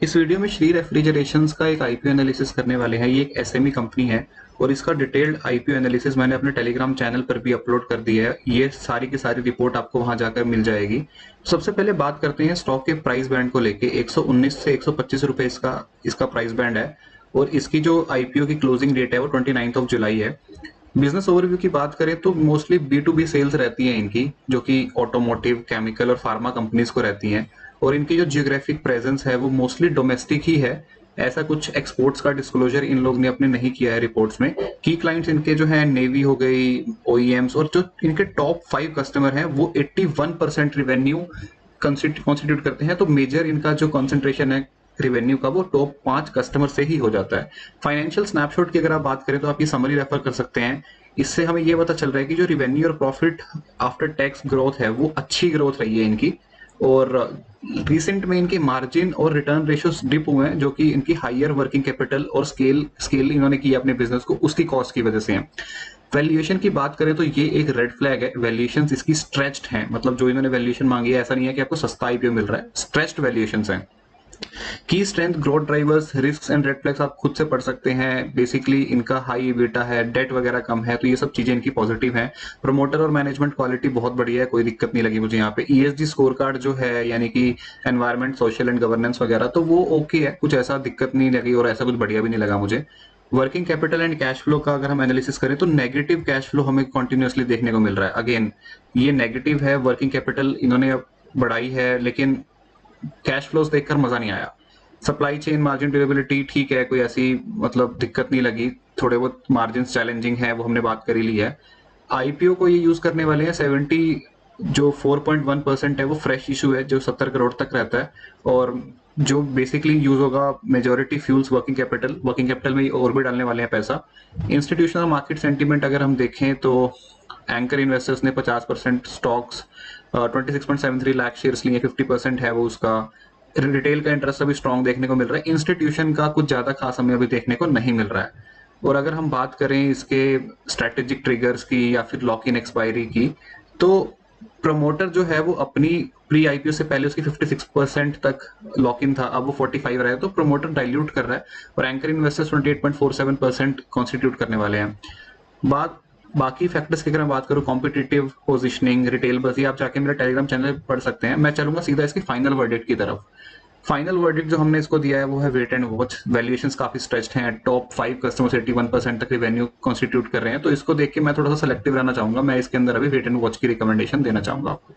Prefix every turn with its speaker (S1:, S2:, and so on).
S1: इस वीडियो में श्री रेफ्रिजरेशंस का एक आईपीओ एनालिसिस करने वाले हैं। ये एक एसएमई कंपनी है और इसका डिटेल्ड आईपीओ एनालिसिस मैंने अपने टेलीग्राम चैनल पर भी अपलोड कर दिया है। ये सारी की सारी रिपोर्ट आपको वहां जाकर मिल जाएगी। सबसे पहले बात करते हैं स्टॉक के प्राइस बैंड को लेके। 119 से 125 रुपए इसका प्राइस बैंड है और इसकी जो आईपीओ की क्लोजिंग डेट है वो 29 ऑफ जुलाई है। बिजनेस ओवरव्यू की बात करें तो मोस्टली B2B सेल्स रहती है इनकी, जो कि ऑटोमोटिव, केमिकल और फार्मा कंपनीज को रहती हैं। और इनकी जो जियोग्राफिक प्रेजेंस है वो मोस्टली डोमेस्टिक ही है। ऐसा कुछ एक्सपोर्ट्स का डिस्क्लोजर इन लोग ने अपने नहीं किया है रिपोर्ट्स में। की क्लाइंट्स इनके जो है नेवी हो गई, OEMs, और जो इनके टॉप 5 कस्टमर हैं वो 81% रिवेन्यू कॉन्स्टिट्यूट करते हैं। तो मेजर इनका जो कॉन्सेंट्रेशन है रिवेन्यू का वो टॉप 5 कस्टमर से ही हो जाता है। फाइनेंशियल स्नैपशॉट की अगर आप बात करें तो आप ये समरी रेफर कर सकते हैं। इससे हमें ये पता चल रहा है कि जो रिवेन्यू और प्रॉफिट आफ्टर टैक्स ग्रोथ है वो अच्छी ग्रोथ रही है इनकी। और रिसेंट में इनके मार्जिन और रिटर्न रेशियोस डिप हुए हैं, जो कि इनकी हायर वर्किंग कैपिटल और स्केल इन्होंने किया अपने बिजनेस को, उसकी कॉस्ट की वजह से है। वैल्यूएशन की बात करें तो ये एक रेड फ्लैग है। वैल्यूएशंस इसकी स्ट्रेच्ड हैं, मतलब जो इन्होंने वैल्यूएशन मांगी है ऐसा नहीं है कि आपको सस्ता आईपीओ मिल रहा है, स्ट्रेच्ड वैल्यूएशंस हैं। की strength, growth drivers, risk and red flags आप खुद से पढ़ सकते हैं। बेसिकली इनका हाई ईबिटा है, डेट वगैरह कम है, तो ये सब चीजें इनकी पॉजिटिव हैं। प्रमोटर और मैनेजमेंट क्वालिटी बहुत बढ़िया है, कोई दिक्कत नहीं लगी मुझे यहाँ पे। ESG स्कोर कार्ड जो है, यानी कि एनवायरमेंट, सोशल एंड गवर्नेंस वगैरह, तो वो ओके है, कुछ ऐसा दिक्कत नहीं लगी और ऐसा कुछ बढ़िया भी नहीं लगा मुझे। Working capital and cash flow का अगर हम एनालिसिस करें तो नेगेटिव कैश फ्लो हमें कंटिन्यूअसली देखने को मिल रहा है। अगेन ये नेगेटिव है, वर्किंग कैपिटल इन्होंने बढ़ाई है, लेकिन कैश फ्लोज देखकर मजा नहीं आया। सप्लाई चेन मार्जिन ड्यूरेबिलिटी ठीक है, कोई ऐसी मतलब दिक्कत नहीं लगी। थोड़े बहुत मार्जिन चैलेंजिंग है, वो हमने बात कर ही ली है। आईपीओ को ये यूज करने वाले हैं 70, जो 4.1% है वो फ्रेश इशू है, जो 70 करोड़ तक रहता है। और जो बेसिकली यूज होगा मेजोरिटी फ्यूल्स वर्किंग कैपिटल में और भी डालने वाले हैं पैसा। इंस्टीट्यूशनल मार्केट सेंटीमेंट अगर हम देखें तो एंकर इन्वेस्टर्स ने 50% स्टॉक्स 26.73 लाख शेयर्स लिए, 50% है वो उसका। रिटेल का इंटरेस्ट अभी स्ट्रॉन्ग देखने को मिल रहा है। इंस्टीट्यूशन का कुछ ज्यादा खास हमें अभी देखने को नहीं मिल रहा है। और अगर हम बात करें इसके स्ट्रेटेजिक ट्रिगर्स की या फिर लॉक इन एक्सपायरी की, तो प्रमोटर जो है वो अपनी प्री आईपीओ से पहले उसकी 56% तक लॉक इन था, अब वो 45 रहा है, तो प्रमोटर डाइल्यूट कर रहा है। और एंकर इन्वेस्टर्स 28.47% कॉन्स्टिट्यूट करने वाले हैं। बाकी फैक्टर्स की अगर मैं बात करूं, कॉम्पिटिटिव पोजीशनिंग, रिटेल, बस ये आप जाके मेरा टेलीग्राम चैनल पर पढ़ सकते हैं। मैं चलूंगा सीधा इसकी फाइनल वर्डिक्ट की तरफ। फाइनल वर्डिक्ट जो हमने इसको दिया है वो है वेट एंड वॉच। वैल्यूएशंस काफी स्ट्रेच्ड हैं, टॉप 5 कस्टमर्स 81% तक रिवेन्यू कॉन्स्टिट्यूट कर रहे हैं, तो इसको देख के मैं थोड़ा सा सेलेक्टिव रहना चाहूंगा। मैं इसके अंदर अभी वेट एंड वॉच की रिकमेंडेशन देना चाहूंगा आपको।